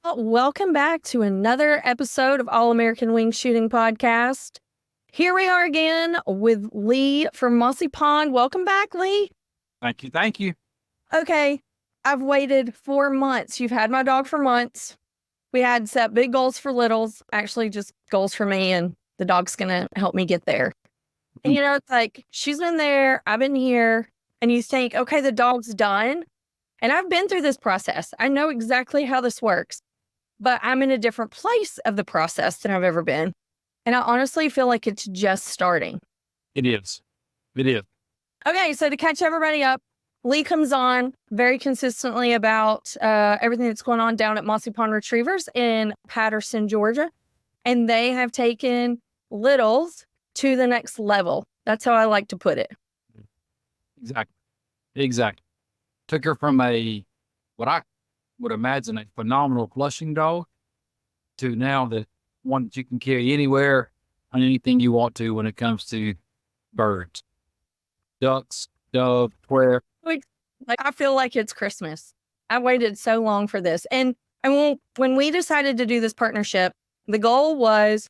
Welcome back to another episode of All American Wing Shooting Podcast. Here we are again with Lee from Mossy Pond. Welcome back, Lee. Thank you. Thank you. Okay, I've waited 4 months. You've had my dog for months. We had set big goals for Littles, actually just goals for me, and the dog's going to help me get there. And it's like, she's been there, I've been here, and you think, okay, the dog's done. And I've been through this process. I know exactly how this works, but I'm in a different place of the process than I've ever been. And I honestly feel like it's just starting. It is. It is. Okay, so to catch everybody up, Lee comes on very consistently about everything that's going on down at Mossy Pond Retrievers in Patterson, Georgia. And they have taken Littles to the next level. That's how I like to put it. Exactly. Took her from what I would imagine a phenomenal flushing dog to now the one that you can carry anywhere on anything you want to when it comes to birds, ducks, dove, where. Like, I feel like it's Christmas. I waited so long for this. And when we decided to do this partnership, the goal was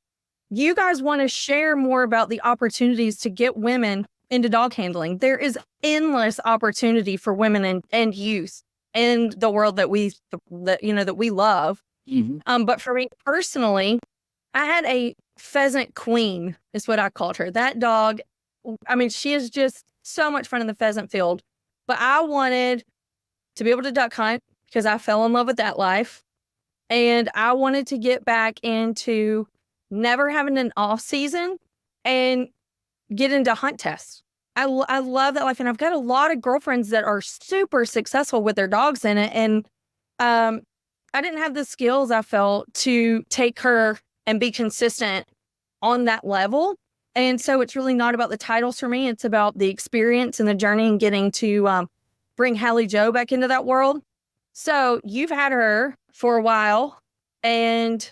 you guys want to share more about the opportunities to get women into dog handling. There is endless opportunity for women and youth in the world that we love. Mm-hmm. But for me personally, I had a pheasant queen, is what I called her. That dog, she is just so much fun in the pheasant field. But I wanted to be able to duck hunt because I fell in love with that life. And I wanted to get back into never having an off season and get into hunt tests. I love that life. And I've got a lot of girlfriends that are super successful with their dogs in it. And I didn't have the skills, I felt, to take her and be consistent on that level. And so it's really not about the titles for me. It's about the experience and the journey and getting to bring Hallie Joe back into that world. So you've had her for a while. And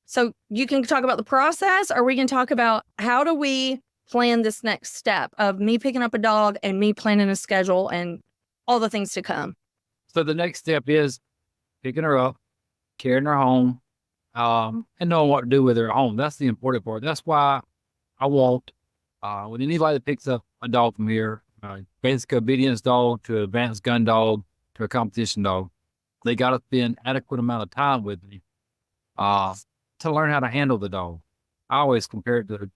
so you can talk about the process, or we can talk about how do we plan this next step of me picking up a dog and me planning a schedule and all the things to come. So the next step is picking her up, carrying her home, and knowing what to do with her at home. That's the important part. That's why I want, with anybody that picks up a dog from here, basic obedience dog to advanced gun dog to a competition dog, they got to spend adequate amount of time with me to learn how to handle the dog. I always compare it to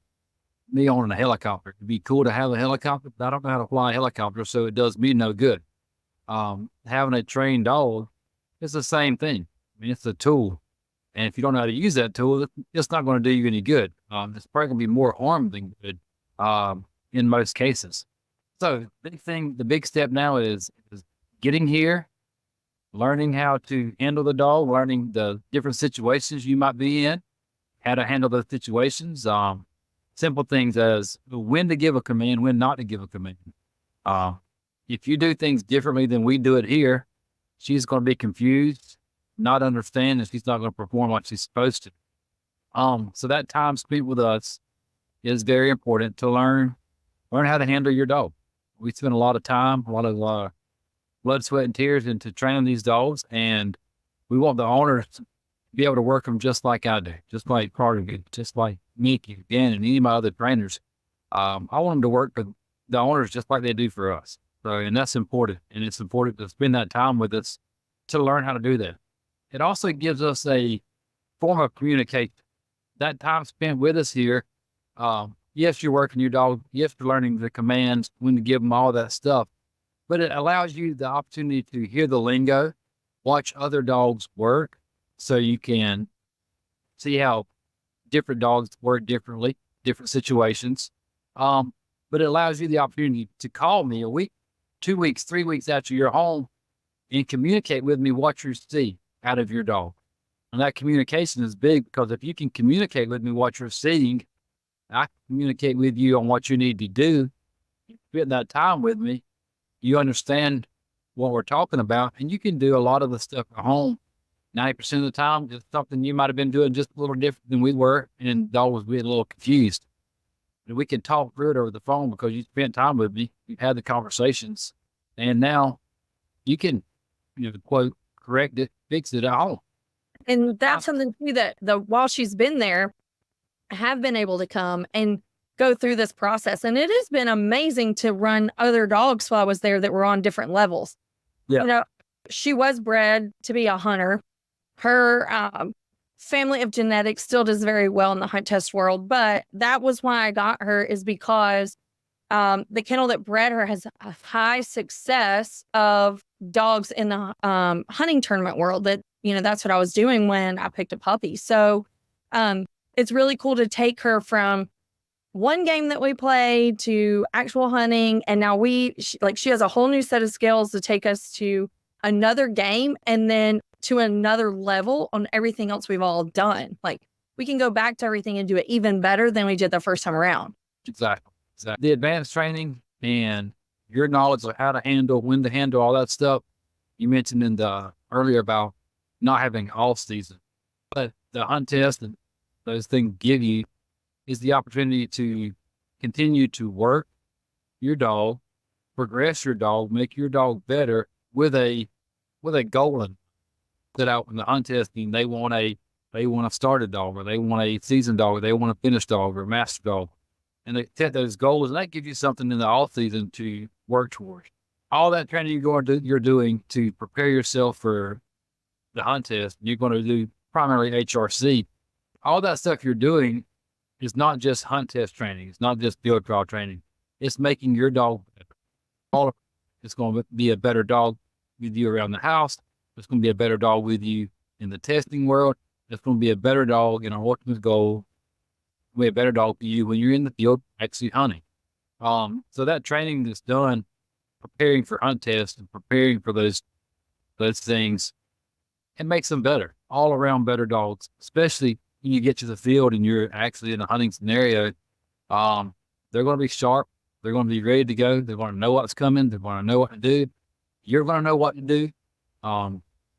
me owning a helicopter. It'd be cool to have a helicopter, but I don't know how to fly a helicopter, so it does me no good. Having a trained dog, it's the same thing. It's a tool. And if you don't know how to use that tool, it's not going to do you any good. It's probably going to be more harm than good in most cases. So the big step now is getting here, learning how to handle the dog, learning the different situations you might be in, how to handle those situations. Simple things as when to give a command, when not to give a command. If you do things differently than we do it here, she's going to be confused, not understand, and she's not going to perform like she's supposed to. So that time spent with us is very important to learn how to handle your dog. We spend a lot of time, a lot of blood, sweat, and tears into training these dogs, and we want the owners to be able to work them just like I do, just like Carter, just like Mickey, Dan, and any of my other trainers. I want them to work for the owners just like they do for us. So, and that's important. And it's important to spend that time with us to learn how to do that. It also gives us a form of communication. That time spent with us here, yes, you're working your dog. Yes, you're learning the commands, when to give them all that stuff. But it allows you the opportunity to hear the lingo, watch other dogs work, so you can see how different dogs work differently, different situations. But it allows you the opportunity to call me a week, 2 weeks, 3 weeks after you're home and communicate with me what you see out of your dog. And that communication is big because if you can communicate with me what you're seeing, I can communicate with you on what you need to do. Spend that time with me, you understand what we're talking about, and you can do a lot of the stuff at home 90% of the time, just something you might have been doing just a little different than we were, and the dog was being a little confused. And we can talk through it over the phone because you spent time with me, you've had the conversations, and now you can, quote, correct it, fix it at home. And that's something too that while she's been there, I have been able to come and go through this process. And it has been amazing to run other dogs while I was there that were on different levels. Yeah. You know, she was bred to be a hunter. Her family of genetics still does very well in the hunt test world, but that was why I got her, is because the kennel that bred her has a high success of dogs in the hunting tournament world. That's what I was doing when I picked a puppy. So it's really cool to take her from one game that we played to actual hunting. And now she has a whole new set of skills to take us to another game and then to another level on everything else we've all done. Like, we can go back to everything and do it even better than we did the first time around. Exactly. The advanced training and your knowledge of how to handle, when to handle, all that stuff you mentioned earlier about not having off season, but the hunt test and those things give you is the opportunity to continue to work your dog, progress your dog, make your dog better with a goal set out in the hunt testing. They want a started dog, or they want a seasoned dog, or they want a finished dog or a master dog. And they set those goals, and that gives you something in the off season to work towards. All that training you're doing to prepare yourself for the hunt test, you're going to do primarily HRC. All that stuff you're doing is not just hunt test training. It's not just field trial training. It's making your dog better. It's going to be a better dog with you around the house. It's going to be a better dog with you in the testing world. It's going to be a better dog in our ultimate goal. Be a better dog for you when you're in the field actually hunting. So that training that's done, preparing for hunt tests and preparing for those things, it makes them better, all around better dogs, especially when you get to the field and you're actually in a hunting scenario. They're going to be sharp. They're going to be ready to go. They're going to know what's coming. They're going to know what to do. You're going to know what to do.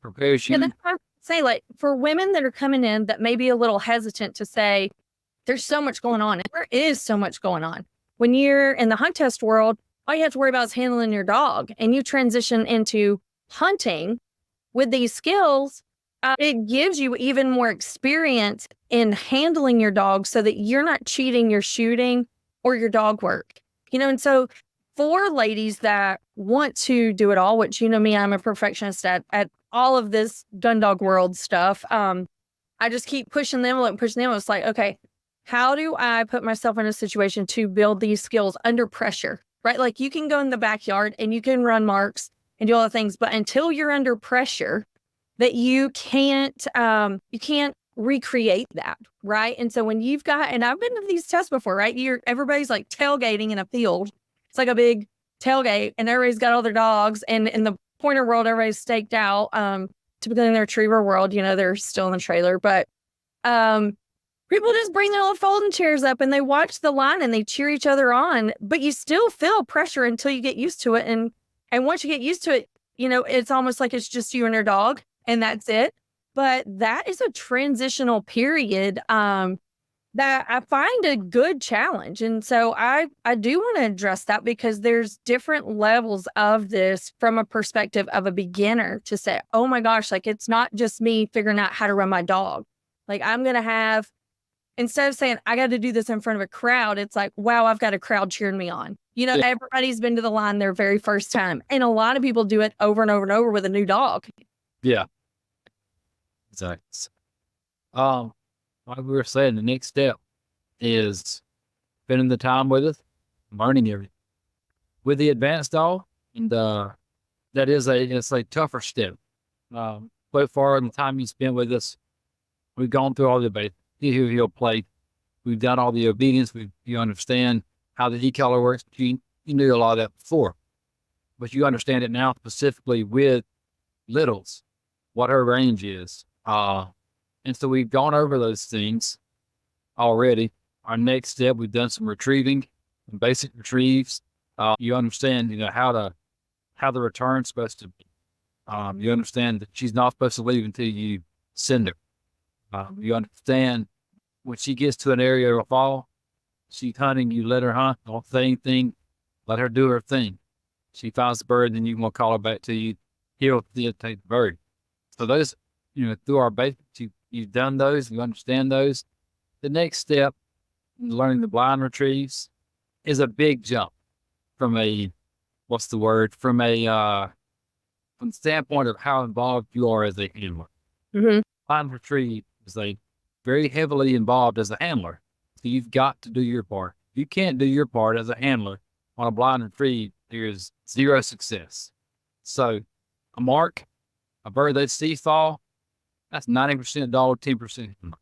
Prepares you. Yeah, that's what I say, like, for women that are coming in that may be a little hesitant to say, there's so much going on. And there is so much going on. When you're in the hunt test world, all you have to worry about is handling your dog, and you transition into hunting with these skills. It gives you even more experience in handling your dog so that you're not cheating your shooting or your dog work. And so for ladies that want to do it all, which, me, I'm a perfectionist at all of this gun dog world stuff. I just keep pushing them. It's like, okay, how do I put myself in a situation to build these skills under pressure, right? Like, you can go in the backyard and you can run marks and do all the things, but until you're under pressure, that you can't recreate that, right? And so when you've got, and I've been to these tests before, right? Everybody's like tailgating in a field. It's like a big tailgate, and everybody's got all their dogs. And in the pointer world, everybody's staked out. Typically in the retriever world, they're still in the trailer, but people just bring their little folding chairs up and they watch the line and they cheer each other on, but you still feel pressure until you get used to it. And once you get used to it, it's almost like it's just you and your dog and that's it. But that is a transitional period that I find a good challenge. And so I do want to address that, because there's different levels of this from a perspective of a beginner to say, oh my gosh, like, it's not just me figuring out how to run my dog. Like, I'm going to have, instead of saying, I got to do this in front of a crowd, it's like, wow, I've got a crowd cheering me on. Everybody's been to the line their very first time. And a lot of people do it over and over and over with a new dog. Yeah. Exactly. Like we were saying, the next step is spending the time with us, learning everything. With the advanced dog, and it's a tougher step. So far in the time you spent with us, we've gone through all the basics. He'll play. We've done all the obedience. You understand how the e-collar works. You knew a lot of that before, but you understand it now specifically with Lils, what her range is. And so we've gone over those things already. Our next step, we've done some retrieving, some basic retrieves. You understand, how the return's supposed to be. You understand that she's not supposed to leave until you send her. You understand when she gets to an area of fall, she's hunting, you let her hunt, don't say anything, let her do her thing. She finds the bird, then you want to call her back to you. He'll take the bird. So those, through our basics, you you've done those, you understand those. The next step, learning the blind retrieves, is a big jump from a, what's the word? From the standpoint of how involved you are as a handler. Mm-hmm. Blind retrieve is a very heavily involved as a handler. So you've got to do your part. If you can't do your part as a handler on a blind retrieve, there's zero success. So a mark, a bird they see fall, that's 90% dog, 10% handler.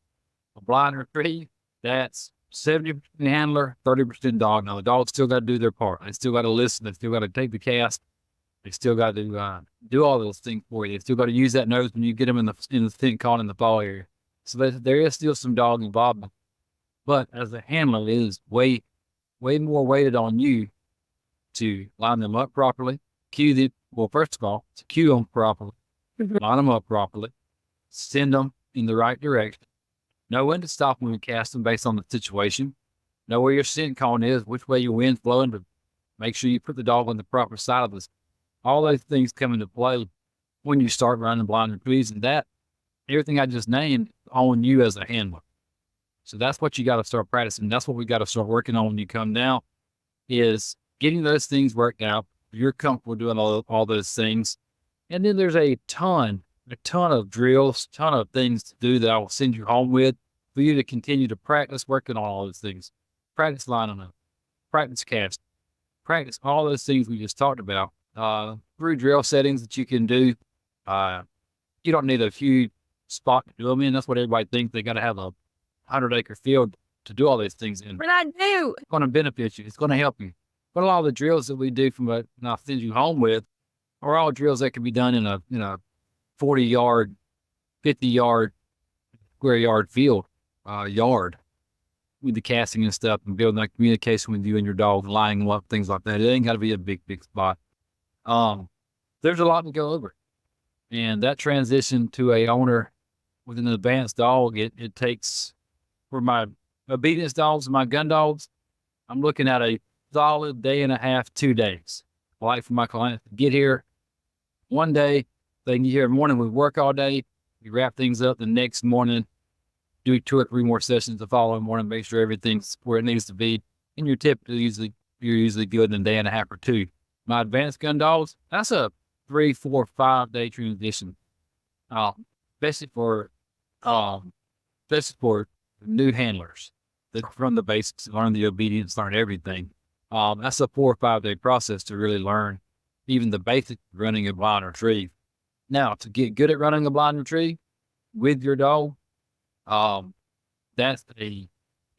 A blind retrieve, that's 70% handler, 30% dog. Now the dog's still got to do their part. They still got to listen. They still got to take the cast. They still got to do all those things for you. They still got to use that nose when you get them in the scent cone in the fall area. So there is still some dog involvement. But as a handler, it is way more weighted on you to line them up properly, cue them. Well, first of all, to cue them properly, line them up properly, send them in the right direction, know when to stop when you cast them based on the situation, know where your scent cone is, which way your wind's blowing, to make sure you put the dog on the proper side of this. All those things come into play when you start running blind retrieves, and that everything I just named on you as a handler. So that's what you got to start practicing. That's what we got to start working on when you come down, is getting those things worked out. You're comfortable doing all those things. And then there's a ton of drills, ton of things to do that I will send you home with for you to continue to practice working on all those things. Practice lining up, practice cast, practice all those things we just talked about. Through drill settings that you can do. You don't need a huge spot to do them in. That's what everybody thinks. They got to have a 100-acre field to do all these things in. But I do. It's going to benefit you. It's going to help you. But a lot of the drills that we do and I'll send you home with are all drills that can be done in a 40-yard, 50-yard, square yard field, yard, with the casting and stuff, and building that communication with you and your dog, lining them up, things like that. It ain't got to be a big spot. There's a lot to go over, and that transition to a owner with an advanced dog, it takes, for my obedience dogs and my gun dogs, I'm looking at a solid day and a half, 2 days. I like for my clients to get here one day, they can get here in the morning, we work all day, we wrap things up the next morning, do 2 or 3 more sessions the following morning, make sure everything's where it needs to be, and you're usually good in a day and a half or 2. My advanced gun dogs, that's a 3, 4, 5 day transition. Especially for new handlers that from the basics, learn the obedience, learn everything. That's a 4 or 5 day process to really learn even the basics of running a blind retrieve. Now, to get good at running a blind retrieve with your dog, that's a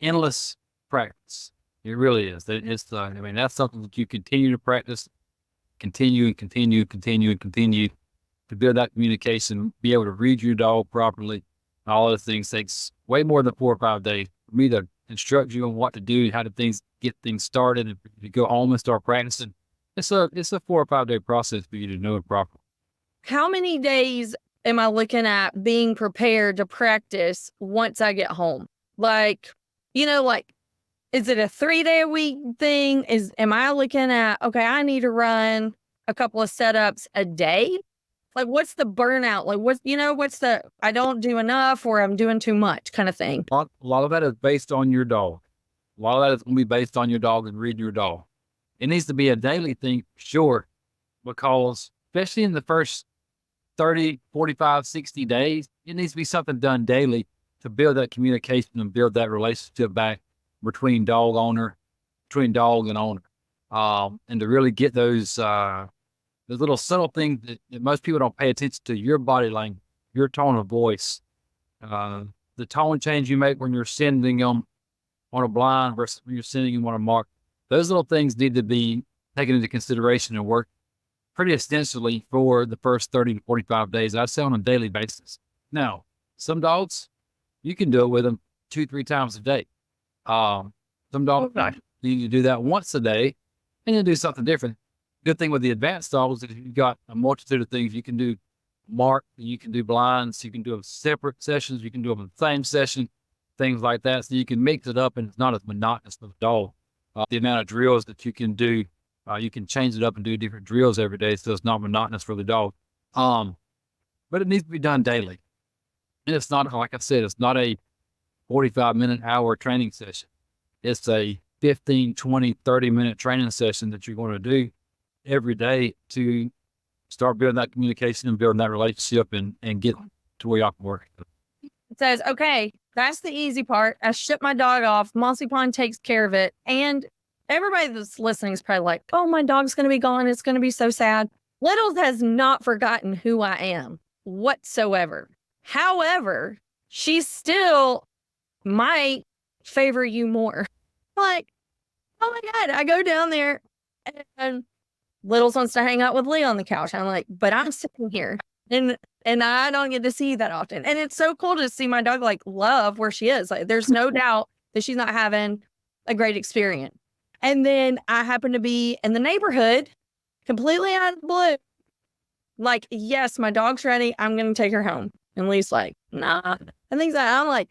endless practice. It really is. That's something that you continue to practice. Continue to build that communication, be able to read your dog properly. All those things takes way more than 4 or 5 days for me to instruct you on what to do, how to get things started, and to go home and start practicing. It's a 4 or 5 day process for you to know it properly. How many days am I looking at being prepared to practice once I get home? Is it a 3-day-a-week thing? Am I looking at, okay, I need to run a couple of setups a day? Like, what's the burnout? Like, what's the, I don't do enough or I'm doing too much kind of thing? A lot of that is based on your dog. A lot of that is going to be based on your dog and reading your dog. It needs to be a daily thing, for sure, because especially in the first 30, 45, 60 days, it needs to be something done daily to build that communication and build that relationship back between dog and owner. And to really get those little subtle things that most people don't pay attention to, your body language, your tone of voice, the tone change you make when you're sending them on a blind versus when you're sending them on a mark. Those little things need to be taken into consideration and work pretty extensively for the first 30 to 45 days. I'd say on a daily basis. Now, some dogs, you can do it with them 2-3 times a day. Some dogs, you need to do that once a day and then do something different. Good thing with the advanced dogs is you've got a multitude of things you can do. Mark, you can do blinds, you can do them separate sessions, you can do them in the same session, things like that. So you can mix it up and it's not as monotonous for the dog. The amount of drills that you can do, you can change it up and do different drills every day so it's not monotonous for the dog. But it needs to be done daily. And it's not, like I said, it's not a 45-minute hour training session. It's a 15, 20, 30-minute training session that you're going to do every day to start building that communication and building that relationship and get to where y'all can work. It says, okay, that's the easy part. I ship my dog off. Mossy Pond takes care of it. And everybody that's listening is probably like, oh, my dog's going to be gone. It's going to be so sad. Littles has not forgotten who I am whatsoever. However, she still might favor you more. Like, oh my God, I go down there and Littles wants to hang out with Lee on the couch. I'm like, but I'm sitting here and I don't get to see that often. And it's so cool to see my dog like love where she is. Like, there's no doubt that she's not having a great experience. And then I happen to be in the neighborhood completely out of the blue. Like, yes, my dog's ready. I'm going to take her home. And Lee's like, nah. And things like that. I'm like,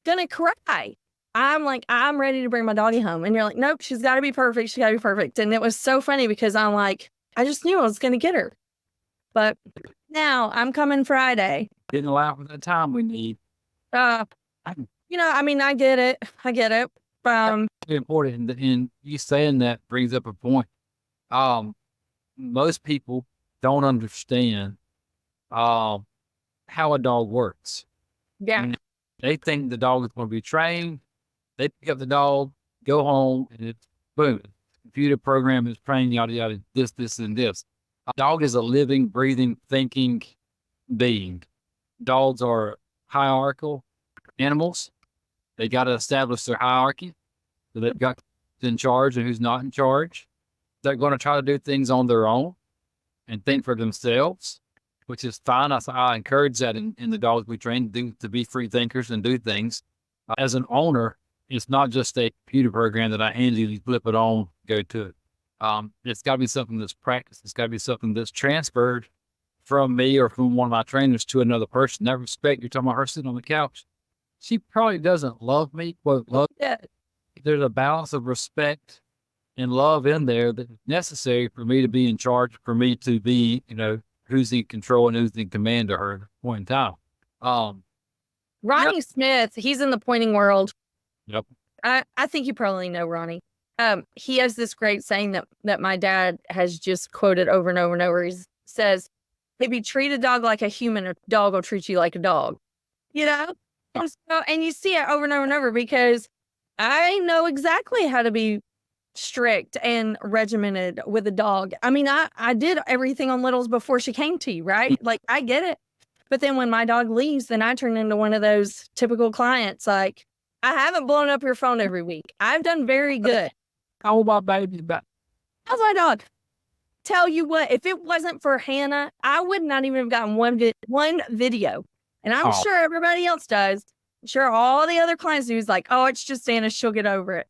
gonna cry. I'm like, I'm ready to bring my doggy home. And you're like, nope, she's got to be perfect. She's got to be perfect. And it was so funny because I'm like, I just knew I was going to get her. But now I'm coming Friday. Didn't allow for the time we need. You know, I mean, I get it. I get it. Important. And you saying that brings up a point. Most people don't understand how a dog works. Yeah. And they think the dog is going to be trained. They pick up the dog, go home, and it's boom. The computer program is trained, yada, yada, this, and this. A dog is a living, breathing, thinking being. Dogs are hierarchical animals. They got to establish their hierarchy. So they've got who's in charge and who's not in charge. They're going to try to do things on their own and think for themselves, which is fine. I encourage that in the dogs we train to be free thinkers and do things. As an owner, it's not just a computer program that I hand you, flip it on, go to it. It's got to be something that's practiced. It's got to be something that's transferred from me or from one of my trainers to another person. That respect, you're talking about her sitting on the couch. She probably doesn't love me, quote, love. Yeah. There's a balance of respect and love in there that is necessary for me to be in charge, for me to be, who's in control and who's in command of her at a point in time. Ronnie Smith, he's in the pointing world. Yep. I think you probably know Ronnie. He has this great saying that my dad has just quoted over and over and over. He says, if you treat a dog like a human, a dog will treat you like a dog. And you see it over and over and over because I know exactly how to be strict and regimented with a dog. I mean, I did everything on Littles before she came to you, right? Like, I get it. But then when my dog leaves, then I turn into one of those typical clients. Like, I haven't blown up your phone every week. I've done very good. How about baby? How's my dog? Tell you what, if it wasn't for Hannah, I would not even have gotten one video. And I'm sure everybody else does. I'm sure all the other clients do is like, oh, it's just Hannah. She'll get over it.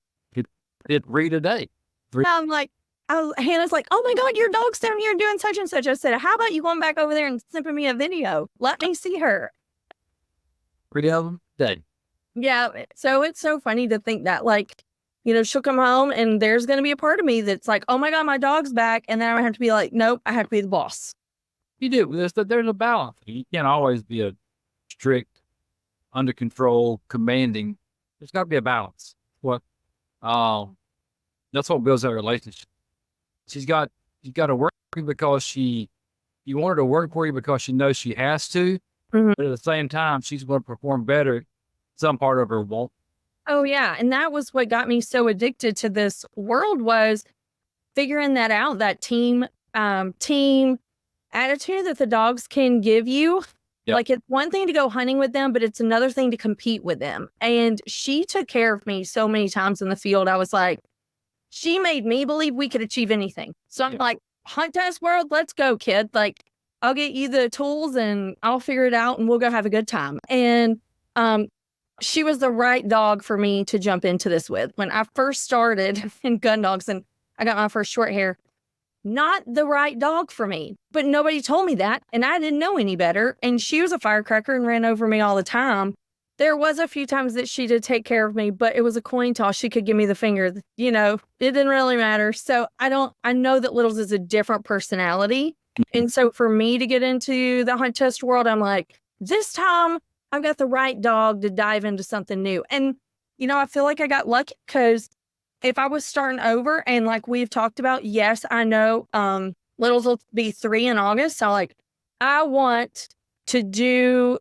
It read a day. I'm like, Hannah's like, oh my God, your dog's down here doing such and such. I said, how about you going back over there and snipping me a video? Let me see her. 3 of them a day. Yeah. So it's so funny to think that, like, she'll come home and there's going to be a part of me that's like, oh my God, my dog's back. And then I have to be like, nope, I have to be the boss. You do. There's a balance. You can't always be a strict, under control, commanding. There's got to be a balance. That's what builds that relationship. She's got to work because you want her to work for you because she knows she has to, but at the same time, she's going to perform better. Some part of her won't. Oh yeah. And that was what got me so addicted to this world, was figuring that out, that team attitude that the dogs can give you. Yep. Like, it's one thing to go hunting with them, but it's another thing to compete with them. And she took care of me so many times in the field. I was like, she made me believe we could achieve anything. So I'm like, hunt test world, let's go, kid. Like, I'll get you the tools and I'll figure it out and we'll go have a good time. And she was the right dog for me to jump into this with. When I first started in gun dogs and I got my first short hair, not the right dog for me, but nobody told me that. And I didn't know any better. And she was a firecracker and ran over me all the time. There was a few times that she did take care of me, but it was a coin toss. She could give me the finger. It didn't really matter. So I know that Littles is a different personality. And so for me to get into the hunt test world, I'm like, this time I've got the right dog to dive into something new. And, you know, I feel like I got lucky because if I was starting over and like we've talked about, yes, I know Littles will be 3 in August. So like I want to do,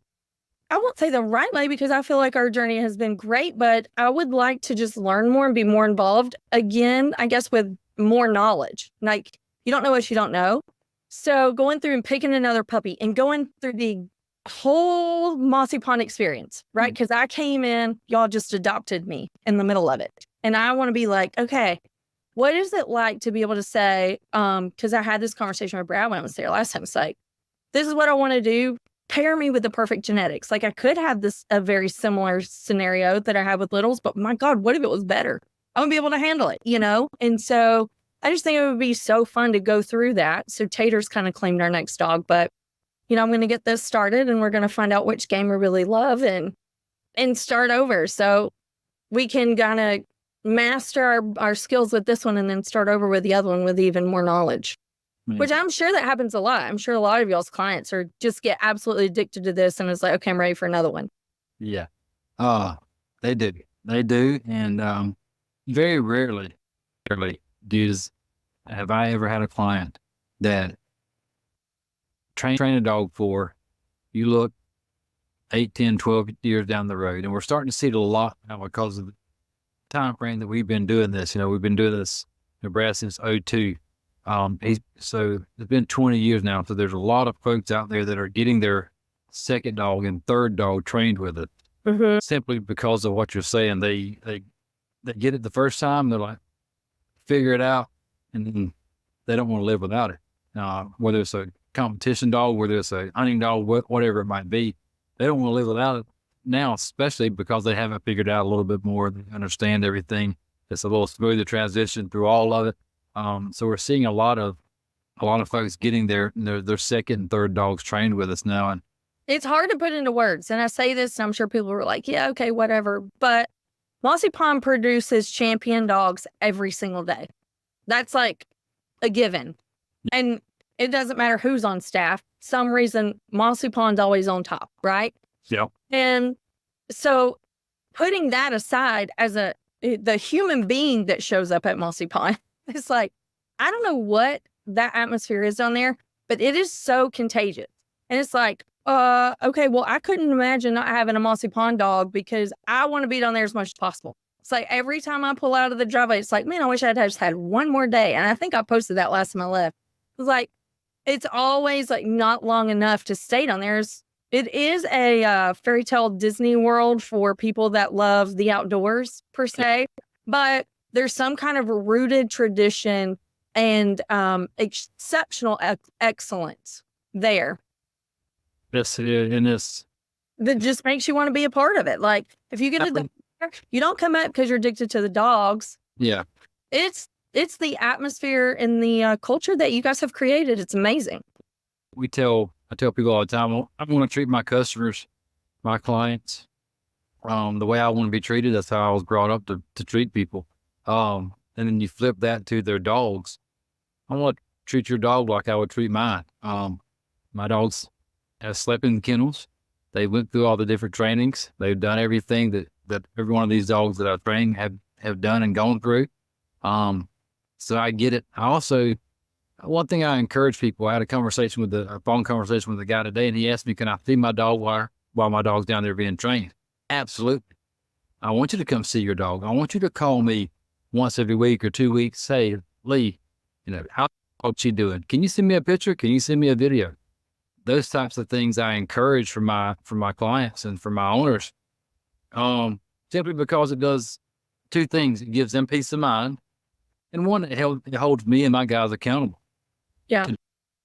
I won't say the right way because I feel like our journey has been great, but I would like to just learn more and be more involved again, I guess, with more knowledge. Like you don't know what you don't know. So going through and picking another puppy and going through the whole Mossy Pond experience, right? Because I came in, y'all just adopted me in the middle of it. And I want to be like, okay, what is it like to be able to say, because I had this conversation with Brad when I was there last time. It's like, this is what I want to do. Pair me with the perfect genetics. Like I could have a very similar scenario that I had with Littles, but my God, what if it was better? I wouldn't be able to handle it, you know? And so I just think it would be so fun to go through that. So Tater's kind of claimed our next dog, but you know, I'm going to get this started and we're going to find out which game we really love and start over. So we can kind of master our skills with this one and then start over with the other one with even more knowledge, which I'm sure that happens a lot. I'm sure a lot of y'all's clients are just get absolutely addicted to this and it's like, okay, I'm ready for another one. Yeah. They do. They do. And very rarely have I ever had a client that train a dog for, you look 8, 10, 12 years down the road. And we're starting to see it a lot now because of the time frame that we've been doing this. You know, we've been doing this in Nebraska since 2002. So it's been 20 years now. So there's a lot of folks out there that are getting their second dog and third dog trained with it simply because of what you're saying. They get it the first time. They're like, figure it out. And then they don't want to live without it. Whether it's a competition dog, whether it's a hunting dog, whatever it might be, they don't want to live without it now, especially because they haven't figured out a little bit more. They understand everything. It's a little smoother transition through all of it. So we're seeing a lot of folks getting their second and third dogs trained with us now. And it's hard to put into words. And I say this, and I'm sure people are like, yeah, okay, whatever. But Mossy Pond produces champion dogs every single day. That's like a given. And it doesn't matter who's on staff. Some reason Mossy Pond's always on top, right? Yeah. And so putting that aside as the human being that shows up at Mossy Pond, it's like, I don't know what that atmosphere is on there, but it is so contagious. And it's like, okay, well, I couldn't imagine not having a Mossy Pond dog because I want to be down there as much as possible. It's like every time I pull out of the driveway, it's like, man, I wish I'd just had one more day. And I think I posted that last time I left. It's like, it's always like not long enough to stay down there. It is a fairy tale Disney world for people that love the outdoors per se, but there's some kind of rooted tradition and exceptional excellence there. Yes, in this. That just makes you want to be a part of it. Like if you get to the, you don't come up because you're addicted to the dogs. Yeah. It's the atmosphere and the culture that you guys have created. It's amazing. I tell people all the time, I'm going to treat my customers, my clients, the way I want to be treated. That's how I was brought up to treat people. And then you flip that to their dogs. I want to treat your dog like I would treat mine. My dogs have slept in kennels. They went through all the different trainings. They've done everything that every one of these dogs that I've trained have done and gone through. So I get it. I also, one thing I encourage people, I had a phone conversation with a guy today, and he asked me, can I see my dog while my dog's down there being trained? Absolutely. I want you to come see your dog. I want you to call me once every week or 2 weeks. Say, Lee, how's she doing? Can you send me a picture? Can you send me a video? Those types of things I encourage for my clients and for my owners, simply because it does two things. It gives them peace of mind. And one, it holds me and my guys accountable. Yeah. To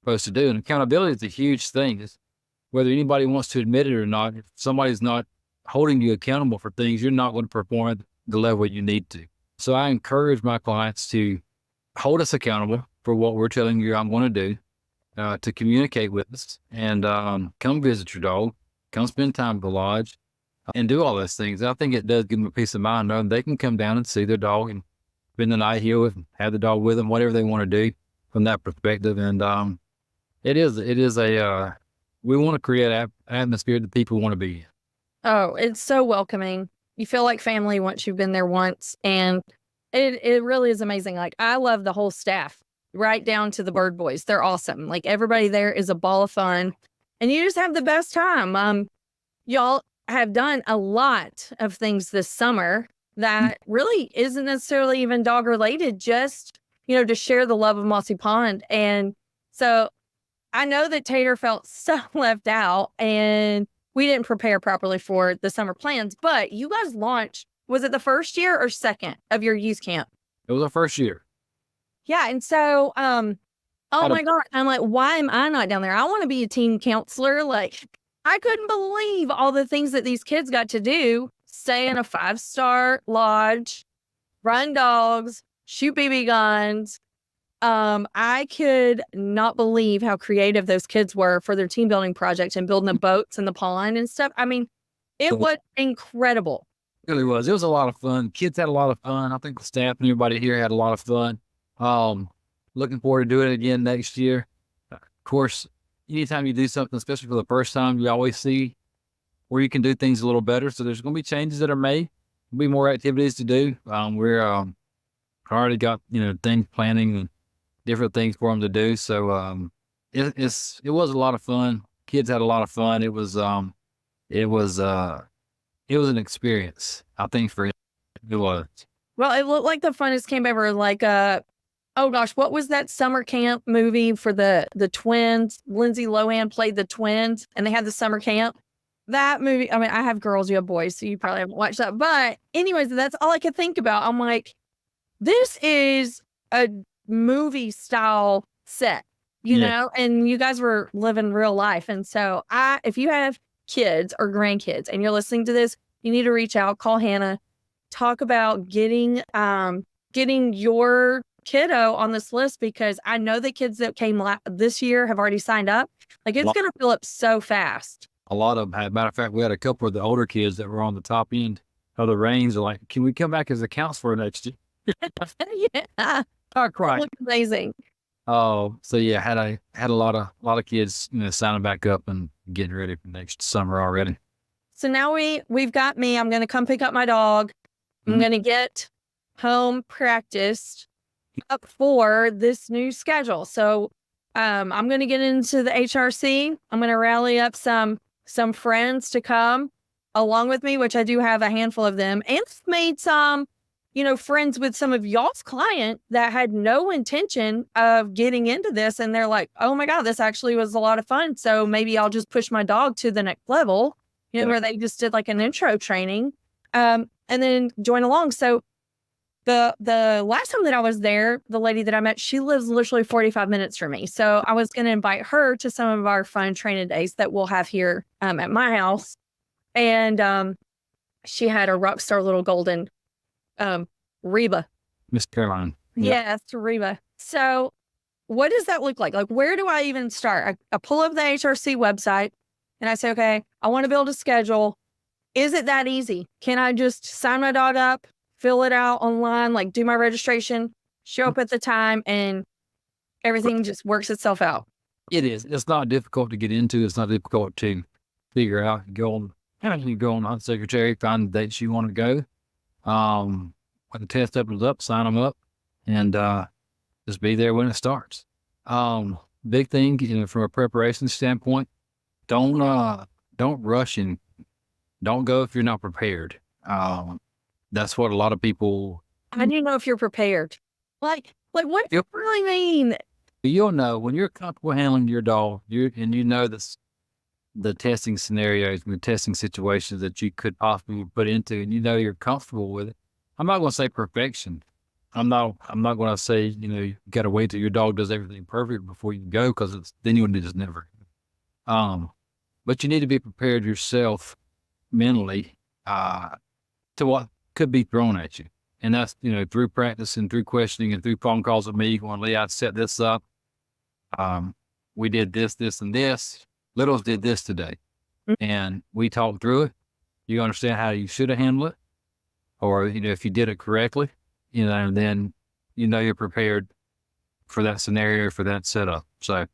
supposed to do. And accountability is a huge thing. It's whether anybody wants to admit it or not, if somebody's not holding you accountable for things, you're not going to perform at the level you need to. So I encourage my clients to hold us accountable for what we're telling you I'm going to do, to communicate with us and come visit your dog, come spend time at the lodge, and do all those things. I think it does give them a peace of mind knowing they can come down and see their dog and spend the night here with them, have the dog with them, whatever they want to do from that perspective. And it is we want to create an atmosphere that people want to be in. Oh, it's so welcoming. You feel like family once you've been there once, and it really is amazing. Like, I love the whole staff, right down to the bird boys. They're awesome. Like, everybody there is a ball of fun, and you just have the best time. Y'all have done a lot of things this summer that really isn't necessarily even dog related, just, to share the love of Mossy Pond. And so I know that Tater felt so left out, and we didn't prepare properly for the summer plans, but you guys launched, was it the first year or second of your youth camp? It was our first year. Yeah. And so, oh Had a my God, I'm like, why am I not down there? I want to be a teen counselor. Like, I couldn't believe all the things that these kids got to do. Stay in a 5-star lodge, run dogs, shoot BB guns. I could not believe how creative those kids were for their team building project and building the boats and the pond and stuff. I mean, it was incredible. It really was. It was a lot of fun. Kids had a lot of fun. I think the staff and everybody here had a lot of fun. Looking forward to doing it again next year. Of course, anytime you do something, especially for the first time, you always see where you can do things a little better. So there's going to be changes that are made. There'll be more activities to do. We're already got things planning and different things for them to do. So it was a lot of fun. Kids had a lot of fun. It was an experience, I think, for him. It was. Well, it looked like the funnest camp ever. Like, oh gosh, what was that summer camp movie for the twins? Lindsay Lohan played the twins, and they had the summer camp. That movie, I mean, I have girls, you have boys, so you probably haven't watched that. But anyways, that's all I could think about. I'm like, this is a movie style set, and you guys were living real life. And so if you have kids or grandkids and you're listening to this, you need to reach out, call Hannah, talk about getting your kiddo on this list, because I know the kids that came this year have already signed up. Like, it's going to fill up so fast. A lot of them had. Matter of fact, we had a couple of the older kids that were on the top end of the range. They're like, can we come back as a counselor next year? Yeah. I cried. Looked amazing. Oh, so yeah, had a lot of kids, signing back up and getting ready for next summer already. So now we've got me. I'm going to come pick up my dog. I'm going to get home practiced up for this new schedule. So I'm going to get into the HRC. I'm going to rally up some friends to come along with me, which I do have a handful of them, and made some, friends with some of y'all's client that had no intention of getting into this. And they're like, oh my God, this actually was a lot of fun. So maybe I'll just push my dog to the next level, where they just did like an intro training, and then join along. So the last time that I was there, the lady that I met, she lives literally 45 minutes from me. So I was going to invite her to some of our fun training days that we'll have here at my house. And she had a rock star little golden Reba. Miss Caroline. Yes, Reba. So what does that look like? Like, where do I even start? I pull up the HRC website and I say, okay, I want to build a schedule. Is it that easy? Can I just sign my dog up, fill it out online, like do my registration, show up at the time, and everything just works itself out? It is. It's not difficult to get into. It's not difficult to figure out. You go on Hunt Secretary, find the dates you want to go. When the test opens up, sign them up, and just be there when it starts. Big thing, from a preparation standpoint, don't rush and don't go if you're not prepared. That's what a lot of people. How do you know if you're prepared? Like what do you really mean? You'll know when you're comfortable handling your dog, and you know the testing scenarios and the testing situations that you could possibly put into, and you're comfortable with it. I'm not going to say perfection. I'm not going to say, you got to wait till your dog does everything perfect before you go, because then you'll just never. But you need to be prepared yourself mentally to what could be thrown at you. And that's, through practice and through questioning and through phone calls with me going, Lee, I set this up. We did this, this, and this. Littles did this today. And we talked through it. You understand how you should have handled it. Or, if you did it correctly, then, you're prepared for that scenario, for that setup. So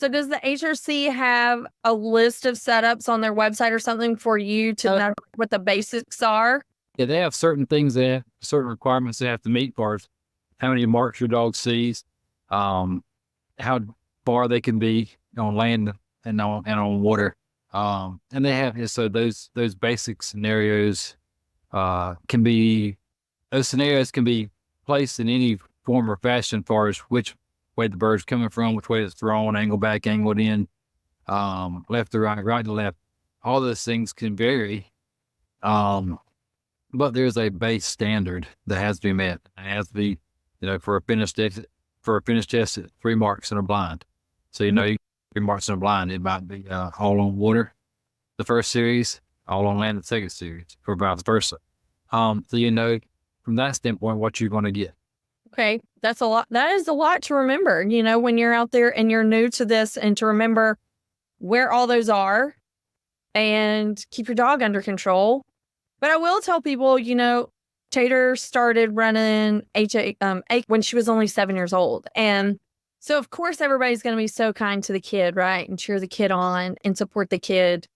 So does the HRC have a list of setups on their website or something for you to know what the basics are? Yeah, they have certain things there, certain requirements they have to meet for how many marks your dog sees, how far they can be on land and on water. And they have, so those basic scenarios can be placed in any form or fashion as far as which way the bird's coming from, which way it's thrown, angle back, angled in, left to right, right to left. All those things can vary. But there's a base standard that has to be met. It has to be, for a finished test, 3 marks in a blind. So, 3 marks in a blind, it might be all on water the first series, all on land the second series, or vice versa. So, from that standpoint, what you're going to get. Okay. That's a lot. That is a lot to remember, when you're out there and you're new to this, and to remember where all those are and keep your dog under control. But I will tell people, Tater started running when she was only 7 years old. And so, of course, everybody's going to be so kind to the kid, right? And cheer the kid on and support the kid.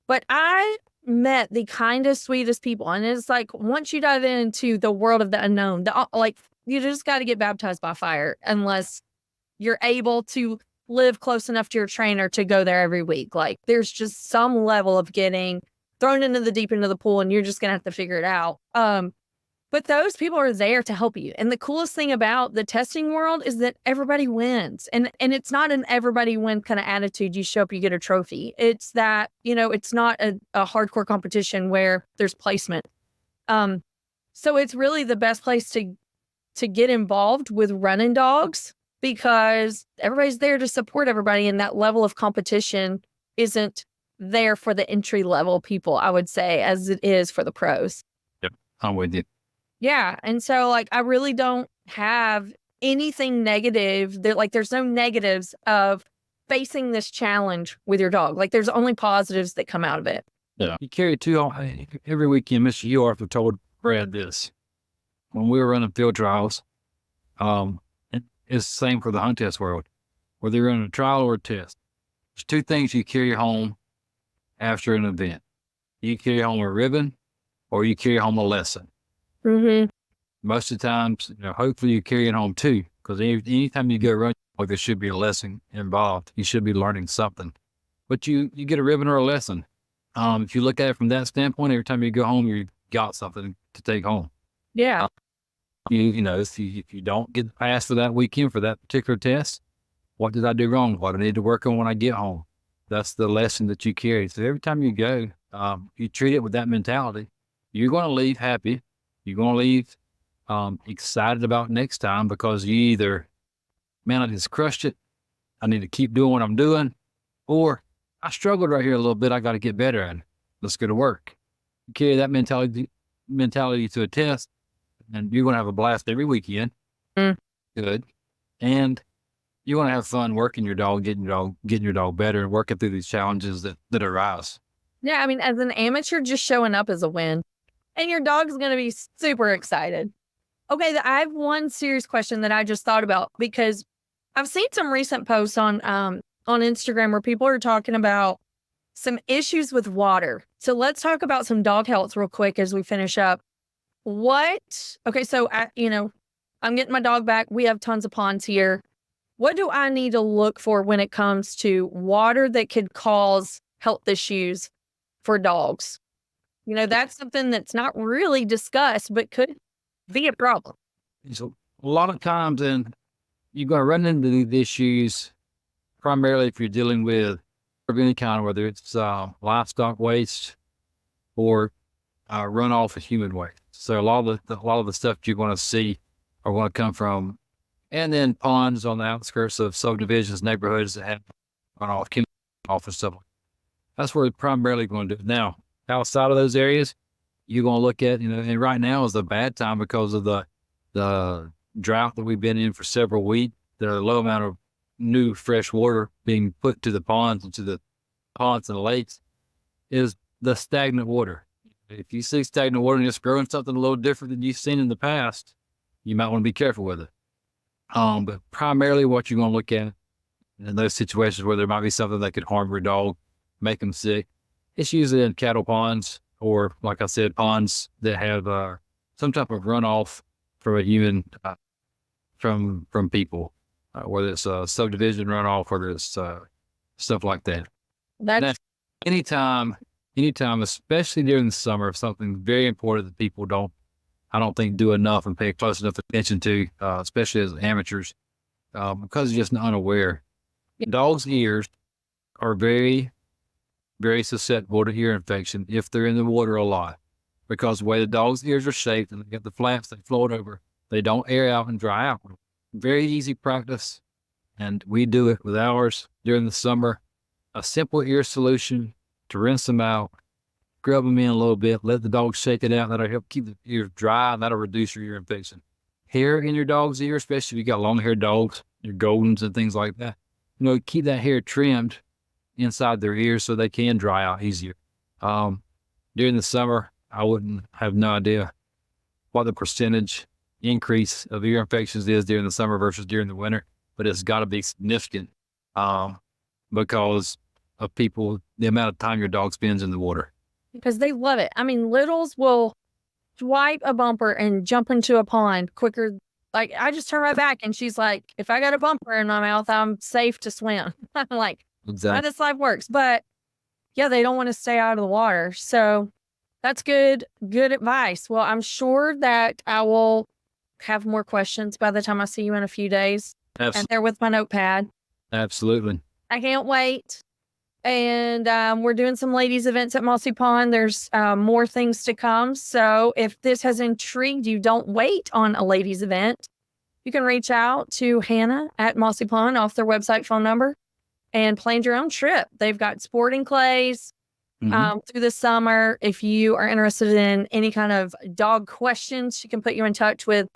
But I met the kindest, sweetest people. And it's like, once you dive into the world of the unknown, you just got to get baptized by fire unless you're able to live close enough to your trainer to go there every week. Like, there's just some level of getting thrown into the deep end of the pool, and you're just going to have to figure it out. But those people are there to help you. And the coolest thing about the testing world is that everybody wins. And it's not an everybody win kind of attitude. You show up, you get a trophy. It's that, it's not a hardcore competition where there's placement. So it's really the best place to get involved with running dogs, because everybody's there to support everybody. And that level of competition isn't there for the entry level people, I would say, as it is for the pros. Yep, I'm with you. Yeah. And so I really don't have anything negative. There's no negatives of facing this challenge with your dog. There's only positives that come out of it. Yeah. You carry every weekend. Mr. Uarth told Brad this when we were running field trials. It's the same for the hunt test world, whether you're running a trial or a test. There's 2 things you carry home after an event. You carry home a ribbon, or you carry home a lesson. Mm-hmm. Most of the times, hopefully you carry it home too, because anytime you go run, there should be a lesson involved. You should be learning something. But you get a ribbon or a lesson. If you look at it from that standpoint, every time you go home, you got something to take home. Yeah. If you don't get the pass for that weekend for that particular test, what did I do wrong? What do I need to work on when I get home? That's the lesson that you carry. So every time you go, you treat it with that mentality. You're going to leave happy. You're going to leave excited about next time, because you either, man, I just crushed it. I need to keep doing what I'm doing. Or I struggled right here a little bit. I got to get better at it. Let's go to work. You carry that mentality to a test, and you're going to have a blast every weekend. Good. And you're going to have fun working your dog, getting your dog better, and working through these challenges that arise. Yeah. As an amateur, just showing up is a win. And your dog's going to be super excited. Okay, I have one serious question that I just thought about, because I've seen some recent posts on Instagram where people are talking about some issues with water. So let's talk about some dog health real quick as we finish up. Okay, so I'm getting my dog back. We have tons of ponds here. What do I need to look for when it comes to water that could cause health issues for dogs? That's something that's not really discussed, but could be a problem. So a lot of times, and you're going to run into these issues primarily if you're dealing with any kind, whether it's livestock waste or runoff of human waste. So a lot of the stuff you're going to see are going to come from, and then ponds on the outskirts of subdivisions, neighborhoods that have runoff, chemical off and stuff. That's where it's primarily going to do it. Now, outside of those areas, you're going to look at, and right now is a bad time because of the drought that we've been in for several weeks. There's a low amount of new fresh water being put to the ponds and the lakes is the stagnant water. If you see stagnant water and it's growing something a little different than you've seen in the past, you might want to be careful with it. But primarily what you're going to look at in those situations where there might be something that could harm your dog, make them sick. It's usually in cattle ponds or, like I said, ponds that have some type of runoff from a human, from people, whether it's a subdivision runoff, whether it's stuff like that. That's Anytime, especially during the summer, if something very important that people I don't think do enough and pay close enough attention to, especially as amateurs, because they're just unaware. Dogs' ears are very, very susceptible to ear infection if they're in the water a lot, because the way the dog's ears are shaped and they get the flaps, they float over, they don't air out and dry out. Very easy practice, and we do it with ours during the summer. A simple ear solution to rinse them out, scrub them in a little bit, let the dog shake it out. That'll help keep the ears dry, and that'll reduce your ear infection. Hair in your dog's ear, especially if you got long-haired dogs, your Goldens and things like that, keep that hair trimmed inside their ears so they can dry out easier. During the summer, I wouldn't have no idea what the percentage increase of ear infections is during the summer versus during the winter, but it's got to be significant because of the amount of time your dog spends in the water. because they love it. I mean, littles will swipe a bumper and jump into a pond quicker. Like, I just turn my back and she's like, if I got a bumper in my mouth, I'm safe to swim. I'm like, how this life works. But yeah, they don't want to stay out of the water. So that's good advice. Well, I'm sure that I will have more questions by the time I see you in a few days. And they're with my notepad. Absolutely. I can't wait. And we're doing some ladies events at Mossy Pond. There's more things to come. So if this has intrigued you, don't wait on a ladies event. You can reach out to Hannah at Mossy Pond off their website phone number and plan your own trip. They've got sporting clays through the summer. If you are interested in any kind of dog questions, she can put you in touch with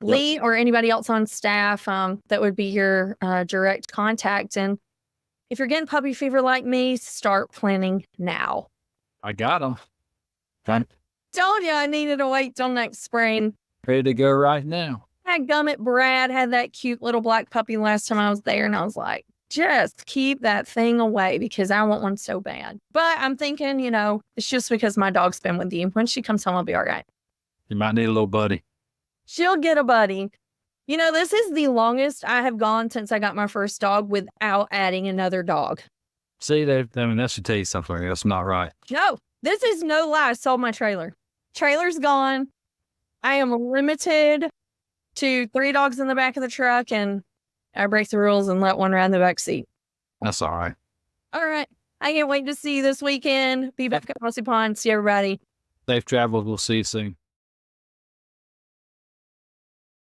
Lee or anybody else on staff that would be your direct contact. And if you're getting puppy fever like me, start planning now. I got them. Told you I needed to wait till next spring. Ready to go right now. Gummit Brad had that cute little black puppy last time I was there, and I was like, just keep that thing away because I want one so bad. But I'm thinking, it's just because my dog's been with you. When she comes home, I'll be all right. You might need a little buddy. She'll get a buddy. This is the longest I have gone since I got my first dog without adding another dog. See, that should tell you something. That's not right. No, this is no lie. I sold my trailer. Trailer's gone. I am limited to 3 dogs in the back of the truck, and I break the rules and let one ride in the back seat. That's all right. All right. I can't wait to see you this weekend. Be back at Mossy Pond. See everybody. Safe travels. We'll see you soon.